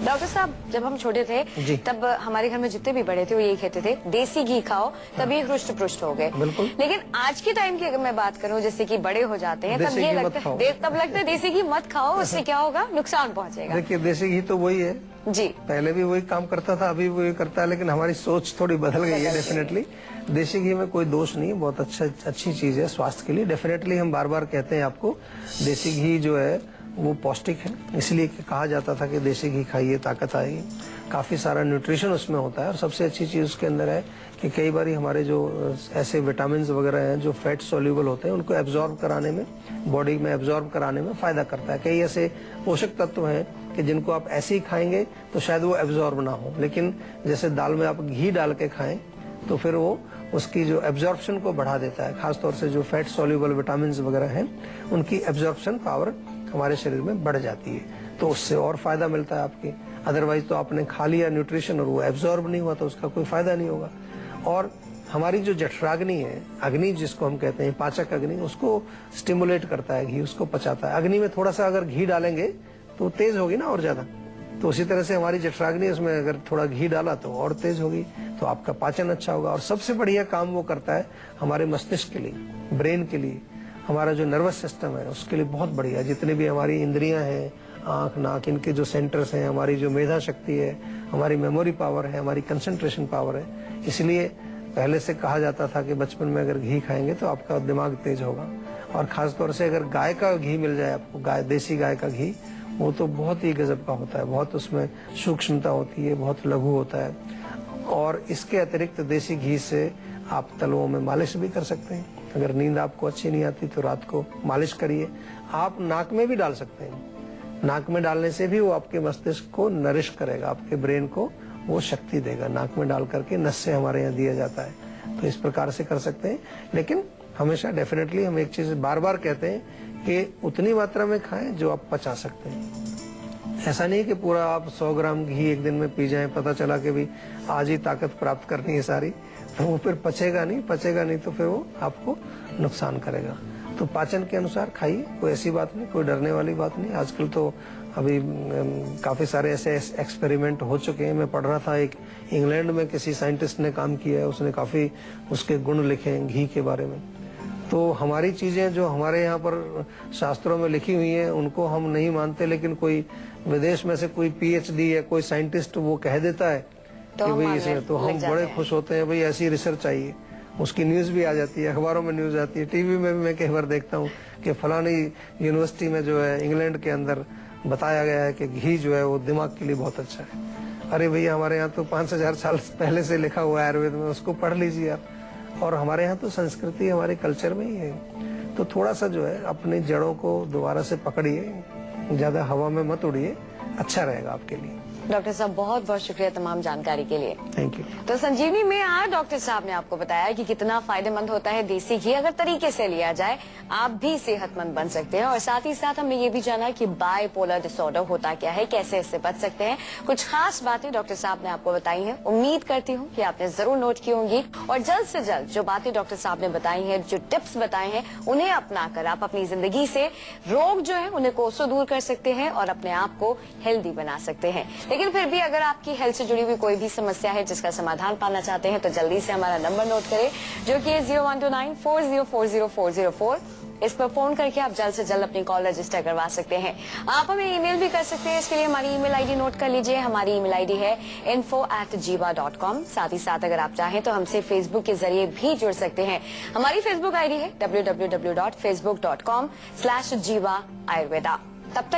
Doctor साहब, जब हम छोटे थे तब हमारे घर में जितने भी बड़े थे वो यही कहते थे देसी घी खाओ तभी हृष्ट पुष्ट हो गए। बिल्कुल। लेकिन आज के टाइम की अगर मैं बात करूं, जैसे कि बड़े हो जाते हैं तब ये लगता है देसी घी मत खाओ, उससे क्या होगा, नुकसान पहुंचेगा। देखिए, देसी घी तो वही है जी, पहले भी वही काम करता था, अभी वही करता है, लेकिन हमारी सोच थोड़ी बदल गई है। डेफिनेटली देसी घी में कोई दोष नहीं है, बहुत अच्छी चीज है स्वास्थ्य के लिए। डेफिनेटली हम बार बार कहते हैं आपको, देसी घी जो है वो पौष्टिक है, इसलिए कहा जाता था कि देसी घी खाइए ताकत आएगी। काफी सारा न्यूट्रिशन उसमें होता है और सबसे अच्छी चीज उसके अंदर है कि कई बार हमारे जो ऐसे विटामिन वगैरह हैं जो फैट सोल्यूबल होते हैं उनको एब्जॉर्ब कराने में, बॉडी में एब्जॉर्ब कराने में फायदा करता है। कई ऐसे पोषक तत्व हैं कि जिनको आप ऐसे ही खाएंगे तो शायद वो एब्जॉर्ब ना हो, लेकिन जैसे दाल में आप घी डाल के खाएं तो फिर वो उसकी जो एब्जॉर्प्शन को बढ़ा देता है। खासतौर से जो फैट सोल्यूबल विटामिन वगैरह हैं उनकी एब्जॉर्प्शन पावर हमारे शरीर में बढ़ जाती है, तो उससे और फायदा मिलता है आपकी। अदरवाइज तो आपने खा लिया न्यूट्रिशन और वो एब्जॉर्ब नहीं हुआ तो उसका कोई फायदा नहीं होगा। और हमारी जो जठराग्नि है, अग्नि जिसको हम कहते हैं, पाचक अग्नि, उसको स्टिमुलेट करता है घी, उसको पचाता है। अग्नि में थोड़ा सा अगर घी डालेंगे तो तेज होगी ना और ज्यादा, तो उसी तरह से हमारी जठराग्नि, उसमें अगर थोड़ा घी डाला तो और तेज होगी, तो आपका पाचन अच्छा होगा। और सबसे बढ़िया काम वो करता है हमारे मस्तिष्क के लिए, ब्रेन के लिए, हमारा जो नर्वस सिस्टम है उसके लिए बहुत बढ़िया। जितने भी हमारी इंद्रियां हैं, आंख नाक, इनके जो सेंटर्स हैं, हमारी जो मेधा शक्ति है, हमारी मेमोरी पावर है, हमारी कंसंट्रेशन पावर है, इसलिए पहले से कहा जाता था कि बचपन में अगर घी खाएंगे तो आपका दिमाग तेज होगा। और खासतौर से अगर गाय का घी मिल जाए आपको, देसी गाय का घी, वो तो बहुत ही गजब का होता है, बहुत उसमें सूक्ष्मता होती है, बहुत लघु होता है। और इसके अतिरिक्त देसी घी से आप तलवों में मालिश भी कर सकते हैं। अगर नींद आपको अच्छी नहीं आती तो रात को मालिश करिए। आप नाक में भी डाल सकते हैं, नाक में डालने से भी वो आपके मस्तिष्क को नरिश करेगा, आपके ब्रेन को वो शक्ति देगा। नाक में डाल करके नस से हमारे यहाँ दिया जाता है, तो इस प्रकार से कर सकते हैं। लेकिन हमेशा डेफिनेटली हम एक चीज बार बार कहते हैं कि उतनी मात्रा में खाएं जो आप पचा सकते हैं। ऐसा नहीं कि पूरा आप 100 ग्राम घी एक दिन में पी जाएं, पता चला कि भी आज ही ताकत प्राप्त करनी है सारी, तो वो फिर पचेगा नहीं तो फिर वो आपको नुकसान करेगा। तो पाचन के अनुसार खाइए, कोई ऐसी बात नहीं, कोई डरने वाली बात नहीं। आजकल तो अभी काफी सारे ऐसे एक्सपेरिमेंट हो चुके हैं। मैं पढ़ रहा था, एक इंग्लैंड में किसी साइंटिस्ट ने काम किया है, उसने काफी उसके गुण लिखे हैं घी के बारे में। तो हमारी चीजें जो हमारे यहाँ पर शास्त्रों में लिखी हुई हैं उनको हम नहीं मानते, लेकिन कोई विदेश में से कोई PhD या कोई साइंटिस्ट वो कह देता है कि भाई इसमें, तो हम बड़े खुश होते हैं, भाई ऐसी रिसर्च चाहिए। उसकी न्यूज भी आ जाती है, अखबारों में न्यूज आती है, टीवी में भी मैं कई बार देखता हूँ कि फलानी यूनिवर्सिटी में जो है इंग्लैंड के अंदर बताया गया है कि घी जो है वो दिमाग के लिए बहुत अच्छा है। अरे भैया, हमारे यहाँ तो 5000 साल पहले से लिखा हुआ है आयुर्वेद में, उसको पढ़ लीजिए आप। और हमारे यहाँ तो संस्कृति हमारे कल्चर में ही है, तो थोड़ा सा जो है अपनी जड़ों को दोबारा से पकड़िए, ज्यादा हवा में मत उड़िए, अच्छा रहेगा आपके लिए। डॉक्टर साहब, बहुत बहुत शुक्रिया तमाम जानकारी के लिए। Thank you. तो संजीवनी में आज डॉक्टर साहब ने आपको बताया कि कितना फायदेमंद होता है देसी घी, अगर तरीके से लिया जाए आप भी सेहतमंद बन सकते हैं। और साथ ही साथ हमने ये भी जाना कि बाइपोलर डिसऑर्डर होता क्या है, कैसे इससे बच सकते हैं। कुछ खास बातें डॉक्टर साहब ने आपको बताई हैं, उम्मीद करती हूँ कि आपने जरूर नोट की होंगी। और जल्द से जल्द जो बातें डॉक्टर साहब ने बताई हैं, जो टिप्स बताए हैं, उन्हें अपनाकर आप अपनी जिंदगी से रोग जो है उन्हें कोसों दूर कर सकते हैं और अपने आप को हेल्दी बना सकते हैं। लेकिन फिर भी अगर आपकी हेल्थ से जुड़ी हुई कोई भी समस्या है जिसका समाधान पाना चाहते हैं तो जल्दी से हमारा नंबर नोट करें, जो कि 0129404004। इस पर फोन करके आप जल्द से जल्द अपनी कॉल रजिस्टर करवा सकते हैं। आप हमें ईमेल भी कर सकते हैं, इसके लिए हमारी ईमेल आईडी नोट कर लीजिए। हमारी ईमेल आईडी है info@jiva.com। साथ ही साथ अगर आप चाहें तो हमसे फेसबुक के जरिए भी जुड़ सकते हैं। हमारी फेसबुक आईडी है www.facebook.com/jiva ayurveda। तब तक